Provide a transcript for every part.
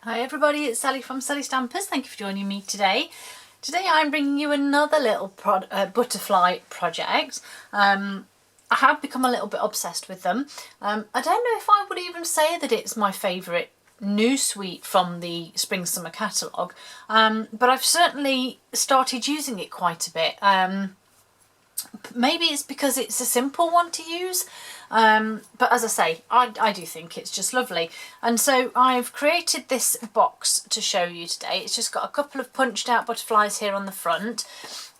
Hi everybody, it's Sally from Sally Stampers. Thank you for joining me today. Today I'm bringing you another little butterfly project. I have become a little bit obsessed with them. I don't know if I would even say that it's my favourite new suite from the Spring Summer catalogue, but I've certainly started using it quite a bit. Maybe it's because it's a simple one to use, but as I say, I do think it's just lovely. And so I've created this box to show you today. It's just got a couple of punched out butterflies here on the front,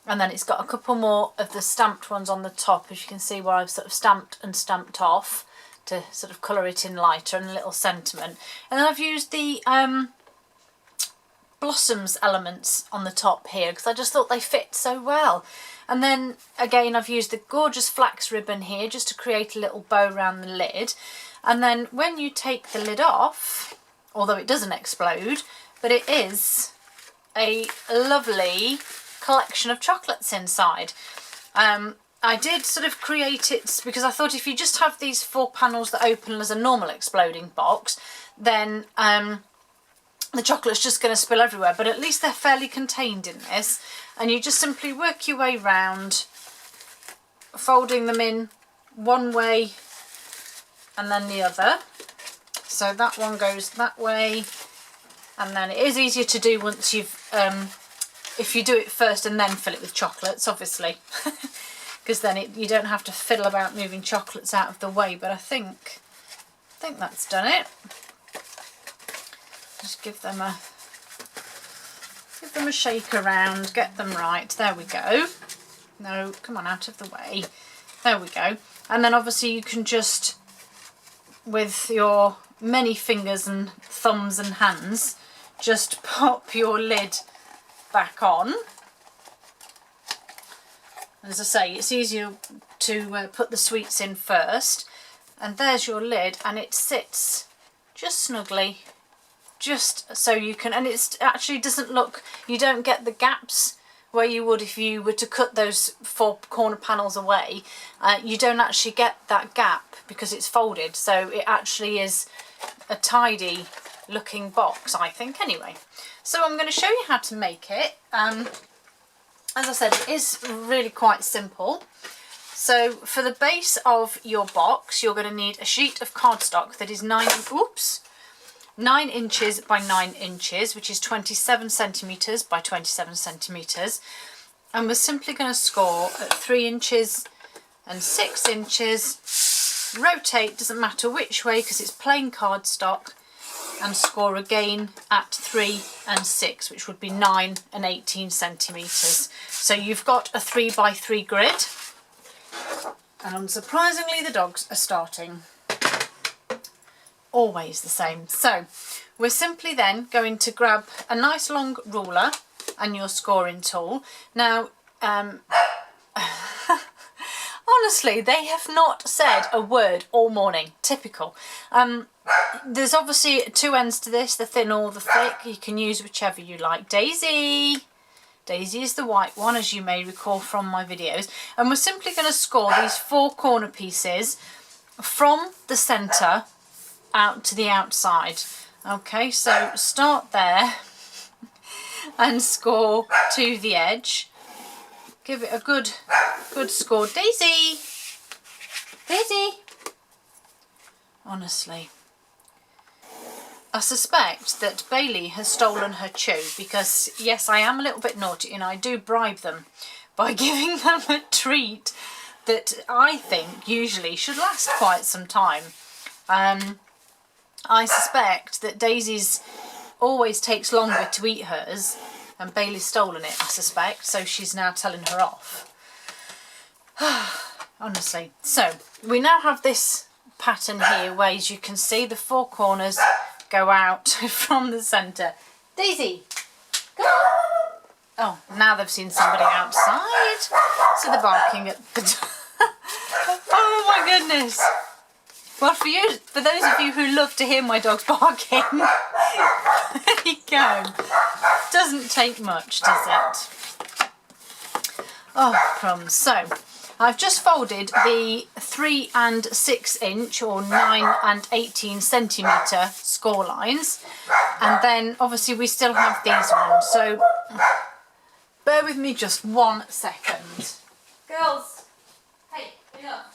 and then it's got a couple more of the stamped ones on the top, as you can see, where I've sort of stamped and stamped off to sort of colour it in lighter and a little sentiment. And then I've used the blossoms elements on the top here because I just thought they fit so well. And then again I've used the gorgeous flax ribbon here just to create a little bow around the lid. And then when you take the lid off, although it doesn't explode, but it is a lovely collection of chocolates inside. I did sort of create it because I thought if you just have these 4 panels that open as a normal exploding box, then the chocolate's just going to spill everywhere, but at least they're fairly contained in this. And you just simply work your way round, folding them in one way and then the other. So that one goes that way, and then it is easier to do once you've, if you do it first and then fill it with chocolates, obviously, because then you don't have to fiddle about moving chocolates out of the way. But I think that's done it. Just give them a shake around, get them right. There we go. No, come on, out of the way. There we go. And then obviously you can just, with your many fingers and thumbs and hands, just pop your lid back on. As I say, it's easier to put the sweets in first. And there's your lid, and it sits just snugly, just so you can, and it actually doesn't look, you don't get the gaps where you would if you were to cut those 4 corner panels away. You don't actually get that gap because it's folded, so it actually is a tidy looking box, I think, anyway. So I'm going to show you how to make it. As I said, it is really quite simple. So for the base of your box, you're going to need a sheet of cardstock that is 9 inches by 9 inches, which is 27 centimetres by 27 centimetres. And we're simply going to score at 3 inches and 6 inches. Rotate, doesn't matter which way because it's plain cardstock, and score again at 3 and 6, which would be 9 and 18 centimetres. So you've got a 3 by 3 grid. And unsurprisingly, the dogs are starting. Always the same. So we're simply then going to grab a nice long ruler and your scoring tool. Now honestly, they have not said a word all morning. Typical. There's obviously 2 ends to this, the thin or the thick. You can use whichever you like. Daisy is the white one, as you may recall from my videos. And we're simply going to score these 4 corner pieces from the centre out to the outside. Okay, so start there and score to the edge. Give it a good score. Daisy! Honestly, I suspect that Bailey has stolen her chew because, yes, I am a little bit naughty and I do bribe them by giving them a treat that I think usually should last quite some time. I suspect that Daisy's always takes longer to eat hers, and Bailey's stolen it, I suspect, so she's now telling her off. Honestly. So, we now have this pattern here where, as you can see, the 4 corners go out from the centre. Daisy! Come on! Oh, now they've seen somebody outside, so they're barking at the door. Oh my goodness! Well, for those of you who love to hear my dogs barking, there you go. Doesn't take much, does it? Oh, crumbs. So, I've just folded the 3 and 6 inch or 9 and 18 centimetre score lines. And then obviously we still have these ones, so bear with me just 1 second. Girls, hey, enough.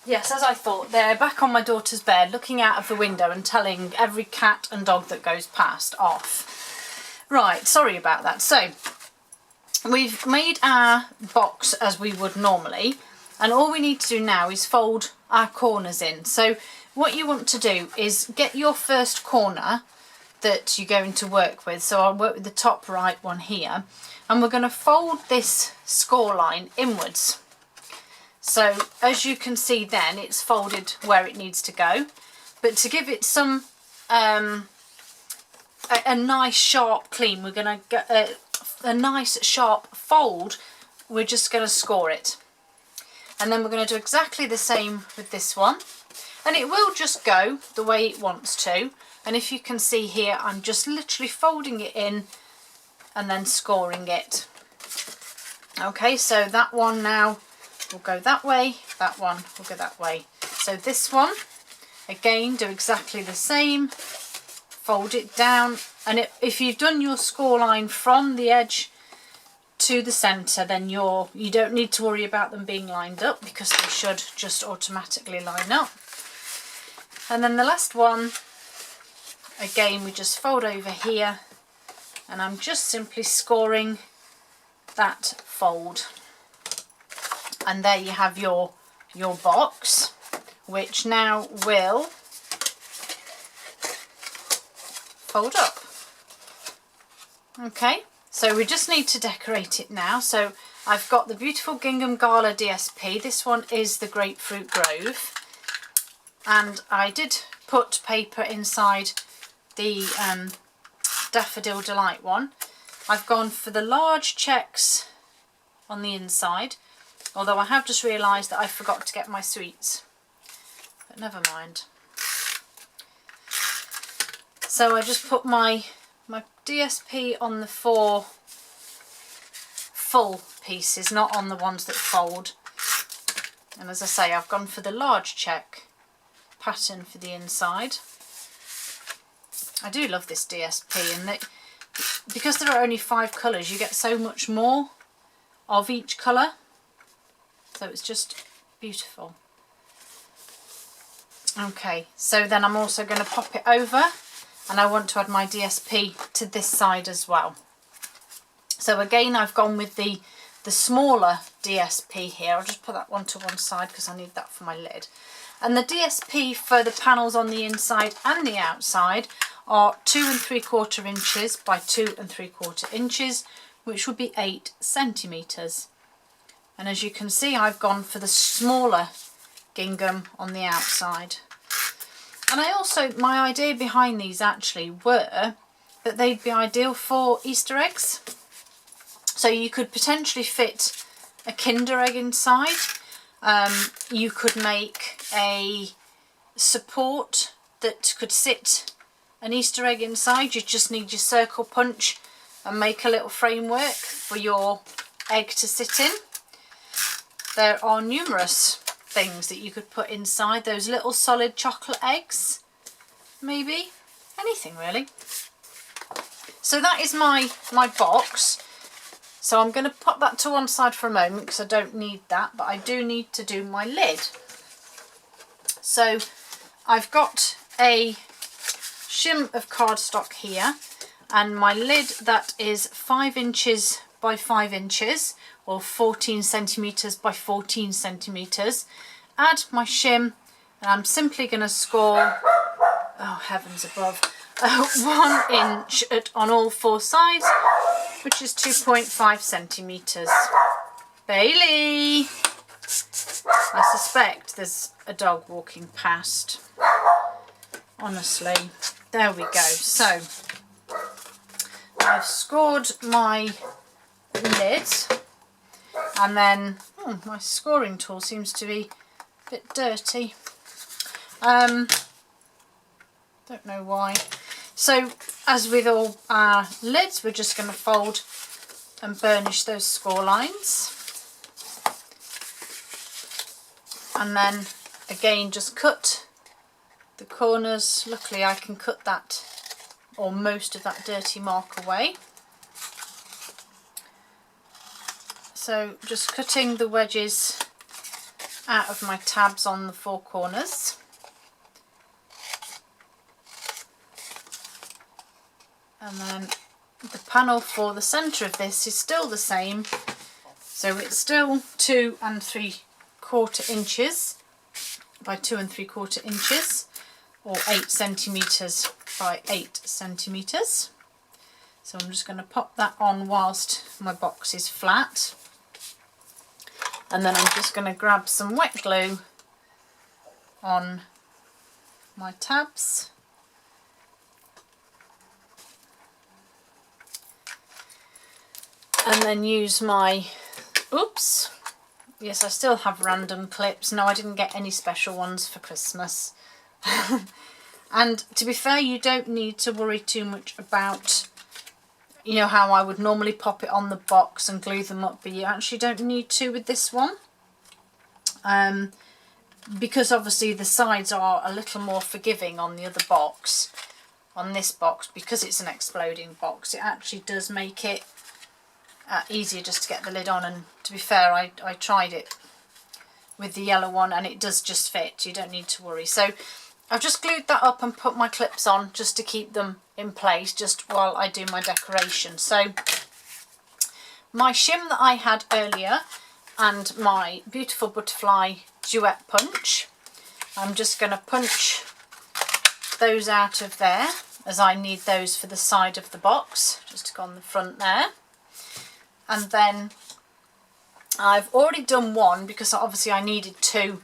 Yes, as I thought, they're back on my daughter's bed looking out of the window and telling every cat and dog that goes past off. Right, sorry about that. So we've made our box as we would normally, and all we need to do now is fold our corners in. So what you want to do is get your first corner that you're going to work with. So I'll work with the top right one here, and we're going to fold this score line inwards. So as you can see then, it's folded where it needs to go, but to give it some a nice sharp clean, we're going to get a nice sharp fold. We're just going to score it, and then we're going to do exactly the same with this one, and it will just go the way it wants to. And if you can see here, I'm just literally folding it in and then scoring it. Okay, so that one now will go that way, that one will go that way. So this one, again, do exactly the same, fold it down, and if you've done your score line from the edge to the centre, then you don't need to worry about them being lined up, because they should just automatically line up. And then the last one, again, we just fold over here, and I'm just simply scoring that fold. And there you have your box, which now will fold up. Okay, so we just need to decorate it now. So I've got the beautiful Gingham Gala DSP. This one is the Grapefruit Grove, and I did put paper inside the Daffodil Delight one. I've gone for the large checks on the inside, although I have just realised that I forgot to get my sweets, but never mind. So I just put my DSP on the 4 full pieces, not on the ones that fold. And as I say, I've gone for the large check pattern for the inside. I do love this DSP, and because there are only 5 colours, you get so much more of each colour. So it's just beautiful. Okay, so then I'm also going to pop it over, and I want to add my DSP to this side as well. So again, I've gone with the smaller DSP here. I'll just put that one to one side because I need that for my lid. And the DSP for the panels on the inside and the outside are 2 3/4 inches by 2 3/4 inches, which would be 8 centimetres. And as you can see, I've gone for the smaller gingham on the outside. And I also, my idea behind these actually were that they'd be ideal for Easter eggs. So you could potentially fit a Kinder egg inside. You could make a support that could sit an Easter egg inside. You just need your circle punch and make a little framework for your egg to sit in. There are numerous things that you could put inside those little solid chocolate eggs, maybe anything really. So that is my box. So I'm going to put that to one side for a moment because I don't need that, but I do need to do my lid. So I've got a shim of cardstock here, and my lid that is 5 inches by 5 inches, or 14 centimetres by 14 centimetres. Add my shim, and I'm simply going to score, oh heavens above, 1 inch on all 4 sides, which is 2.5 centimetres. Bailey! I suspect there's a dog walking past. Honestly. There we go. So, I've scored my lid, and then my scoring tool seems to be a bit dirty. Don't know why. So as with all our lids, we're just going to fold and burnish those score lines, and then again just cut the corners. Luckily I can cut that, or most of that dirty mark away. So just cutting the wedges out of my tabs on the four corners. And then the panel for the centre of this is still the same, so it's still 2 3/4 inches by 2 3/4 inches, or 8 centimetres by 8 centimetres. So I'm just going to pop that on whilst my box is flat, and then I'm just going to grab some wet glue on my tabs. And then use my, oops, yes, I still have random clips. No, I didn't get any special ones for Christmas. And to be fair, you don't need to worry too much about, you know, how I would normally pop it on the box and glue them up, but you actually don't need to with this one. Because obviously the sides are a little more forgiving on the other box. On this box, because it's an exploding box, it actually does make it easier just to get the lid on. And to be fair, I tried it with the yellow one and it does just fit. You don't need to worry. So I've just glued that up and put my clips on just to keep them in place just while I do my decoration. So my shim that I had earlier and my beautiful butterfly duet punch, I'm just going to punch those out of there, as I need those for the side of the box, just to go on the front there. And then I've already done one because obviously I needed two,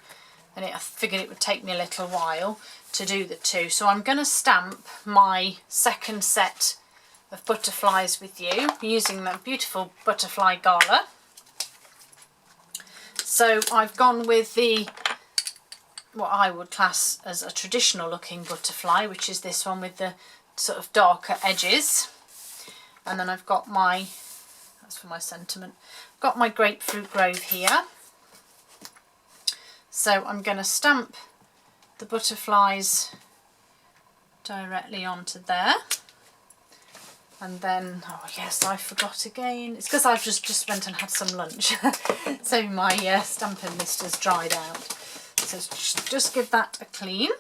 and I figured it would take me a little while to do the two. So I'm going to stamp my second set of butterflies with you using that beautiful butterfly gala. So I've gone with the, what I would class as a traditional looking butterfly, which is this one with the sort of darker edges. And then I've got my, that's for my sentiment, got my grapefruit grove here. So I'm going to stamp the butterflies directly onto there. And then, oh yes, I forgot again. It's because I've just went and had some lunch. So my stamping list has dried out. So just give that a clean.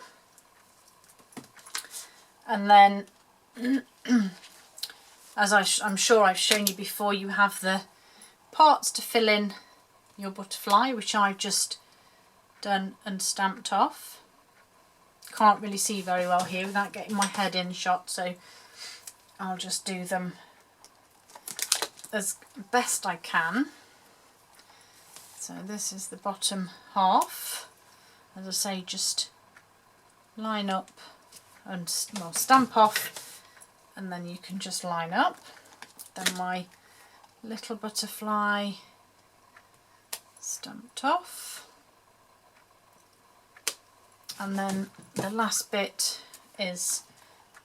And then, as I'm sure I've shown you before, you have the parts to fill in your butterfly, which I've just done and stamped off. Can't really see very well here without getting my head in shot, so I'll just do them as best I can. So this is the bottom half. As I say, just line up and, well, stamp off, and then you can just line up. Then my little butterfly stamped off. And then the last bit is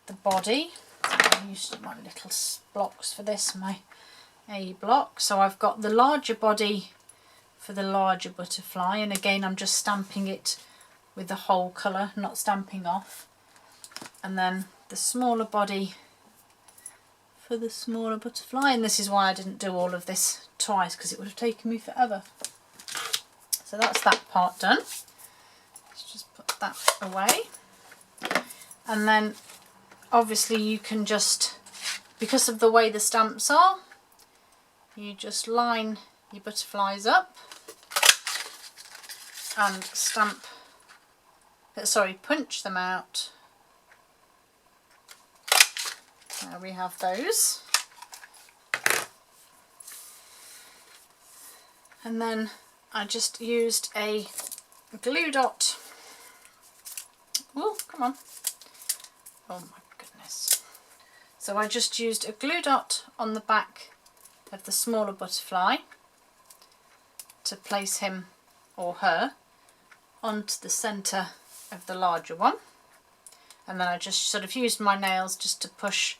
the body. I used my little blocks for this, my A block. So I've got the larger body for the larger butterfly, and again I'm just stamping it with the whole colour, not stamping off. And then the smaller body for the smaller butterfly, and this is why I didn't do all of this twice, because it would have taken me forever. So that's that part done. Let's just put that away. And then obviously you can just, because of the way the stamps are, you just line your butterflies up and stamp, punch them out. There we have those. And then I just used a glue dot. Oh, come on. Oh my goodness. So I just used a glue dot on the back of the smaller butterfly to place him or her onto the centre of the larger one. And then I just sort of used my nails just to push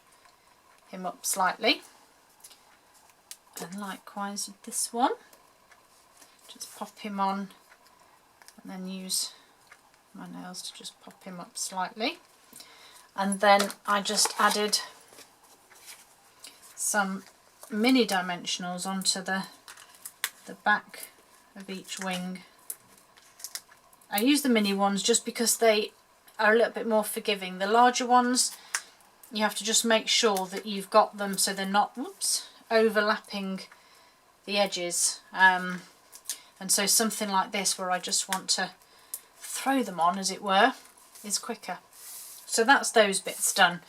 him up slightly. And likewise with this one. Just pop him on and then use my nails to just pop him up slightly. And then I just added some mini dimensionals onto the back of each wing. I use the mini ones just because they are a little bit more forgiving. The larger ones, you have to just make sure that you've got them so they're not, whoops, overlapping the edges. And so something like this, where I just want to throw them on, as it were, is quicker. So that's those bits done.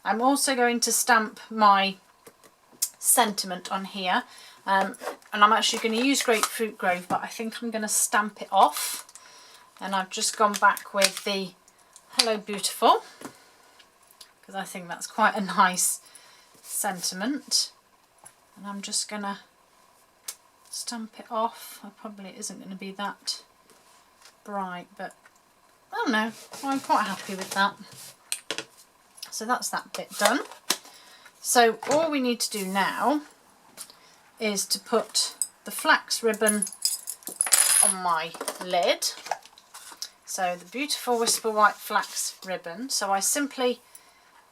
I'm also going to stamp my sentiment on here. And I'm actually going to use Grapefruit Grove, but I think I'm going to stamp it off. And I've just gone back with the Hello Beautiful, because I think that's quite a nice sentiment. And I'm just going to stamp it off. Probably it isn't going to be that bright, but I don't know, I'm quite happy with that. So that's that bit done. So all we need to do now is to put the flax ribbon on my lid. So the beautiful Whisper White flax ribbon. So I simply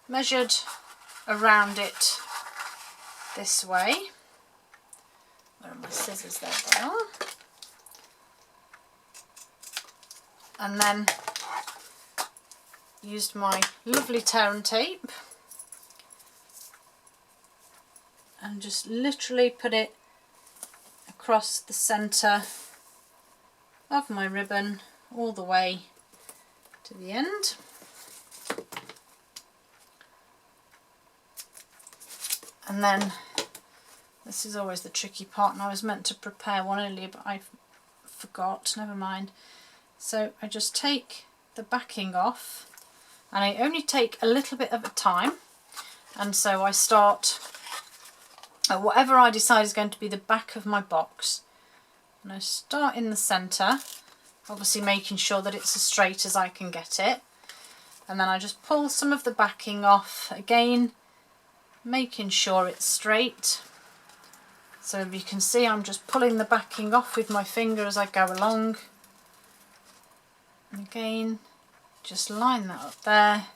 measured around it this way. Where are my scissors? There they are. And then used my lovely tear and tape and just literally put it across the centre of my ribbon all the way to the end. And then this is always the tricky part, and I was meant to prepare one earlier but I forgot, never mind. So I just take the backing off, and I only take a little bit at a time, and so I start at whatever I decide is going to be the back of my box, and I start in the centre, obviously making sure that it's as straight as I can get it, and then I just pull some of the backing off, again making sure it's straight. So if you can see, I'm just pulling the backing off with my finger as I go along, and again just line that up there,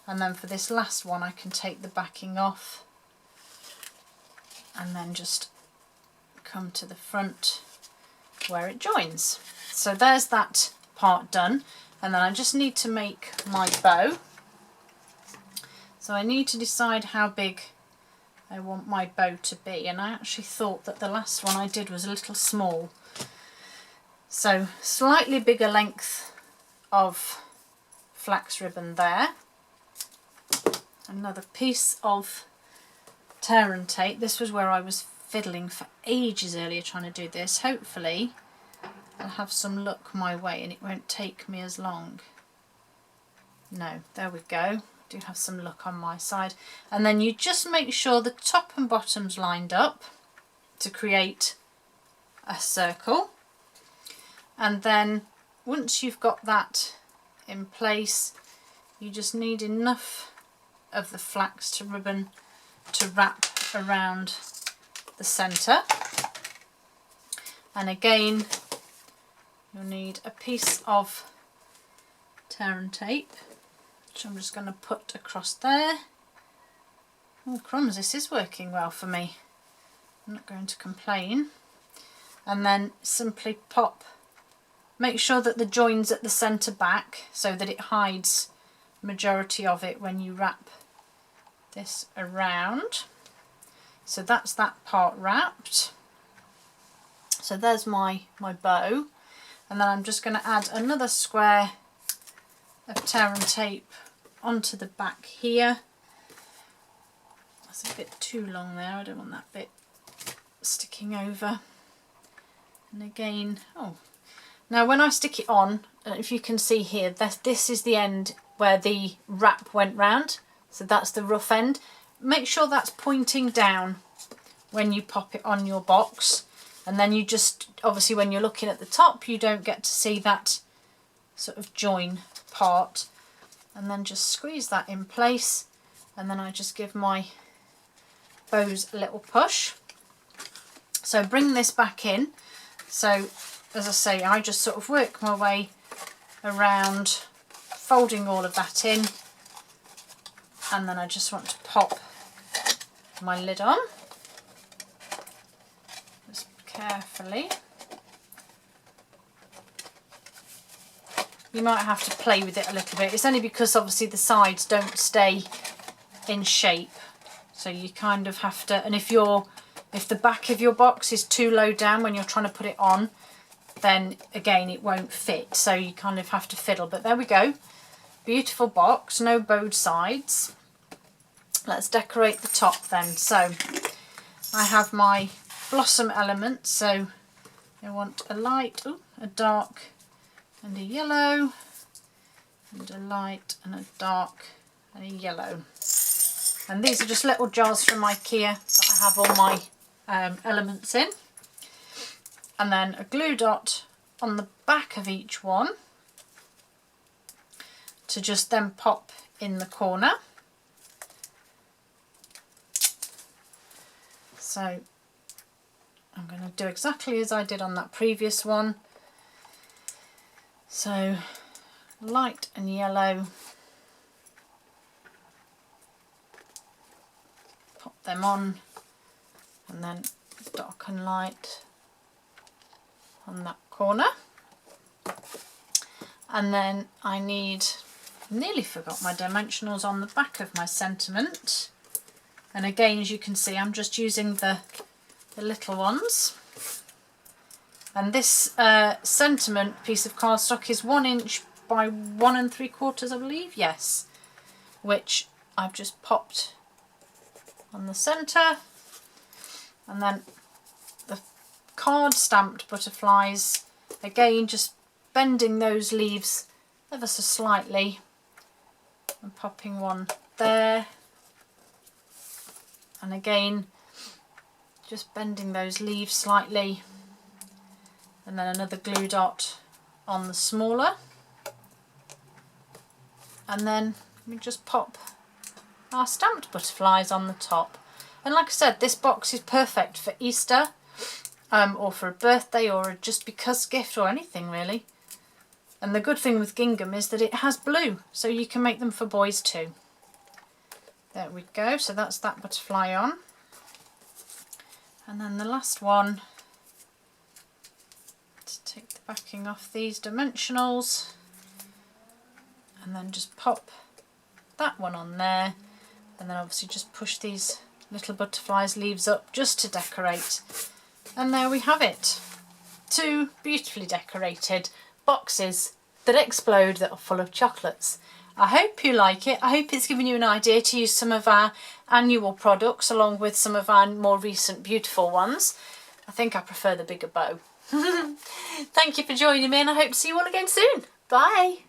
and then for this last one I can take the backing off and then just come to the front where it joins. So there's that part done, and then I just need to make my bow. So I need to decide how big I want my bow to be, and I actually thought that the last one I did was a little small. So slightly bigger length of flax ribbon there. Another piece of tear and tape. This was where I was fiddling for ages earlier trying to do this. Hopefully I'll have some luck my way and it won't take me as long. No, there we go. Do have some luck on my side. And then you just make sure the top and bottom's lined up to create a circle. And then once you've got that in place, you just need enough of the flax ribbon to wrap around the centre. And again, you'll need a piece of tear and tape, which I'm just going to put across there. Oh crumbs, this is working well for me. I'm not going to complain. And then simply pop, make sure that the join's at the centre back so that it hides the majority of it when you wrap this around. So that's that part wrapped. So there's my bow, and then I'm just going to add another square of tear and tape onto the back here. That's a bit too long there, I don't want that bit sticking over. And again, oh, now when I stick it on, if you can see here, this is the end where the wrap went round, so that's the rough end. Make sure that's pointing down when you pop it on your box, and then you just, obviously when you're looking at the top, you don't get to see that sort of join part, and then just squeeze that in place, and then I just give my bows a little push. So bring this back in. So as I say, I just sort of work my way around, folding all of that in, and then I just want to pop my lid on, just carefully. You might have to play with it a little bit. It's only because obviously the sides don't stay in shape, so you kind of have to, and if the back of your box is too low down when you're trying to put it on, then again it won't fit, so you kind of have to fiddle. But there we go, beautiful box, no bowed sides. Let's decorate the top then. So I have my blossom elements, so I want a light, a dark and a yellow, and a light and a dark and a yellow. And these are just little jars from IKEA that I have all my elements in. And then a glue dot on the back of each one to just then pop in the corner. So I'm going to do exactly as I did on that previous one. So light and yellow, pop them on, and then dark and light on that corner. And then I nearly forgot my dimensionals on the back of my sentiment. And again, as you can see, I'm just using the little ones. And this sentiment piece of cardstock is 1 inch by 1 3/4, I believe, yes. Which I've just popped on the centre. And then the card stamped butterflies, again just bending those leaves ever so slightly and popping one there. And again, just bending those leaves slightly. And then another glue dot on the smaller. And then we just pop our stamped butterflies on the top. And like I said, this box is perfect for Easter, or for a birthday, or a just because gift, or anything really. And the good thing with gingham is that it has blue, so you can make them for boys too. There we go, so that's that butterfly on. And then the last one, to take the backing off these dimensionals, and then just pop that one on there, and then obviously just push these little butterflies leaves up just to decorate. And there we have it, 2 beautifully decorated boxes that explode that are full of chocolates. I hope you like it. I hope it's given you an idea to use some of our annual products along with some of our more recent beautiful ones. I think I prefer the bigger bow. Thank you for joining me, and I hope to see you all again soon. Bye.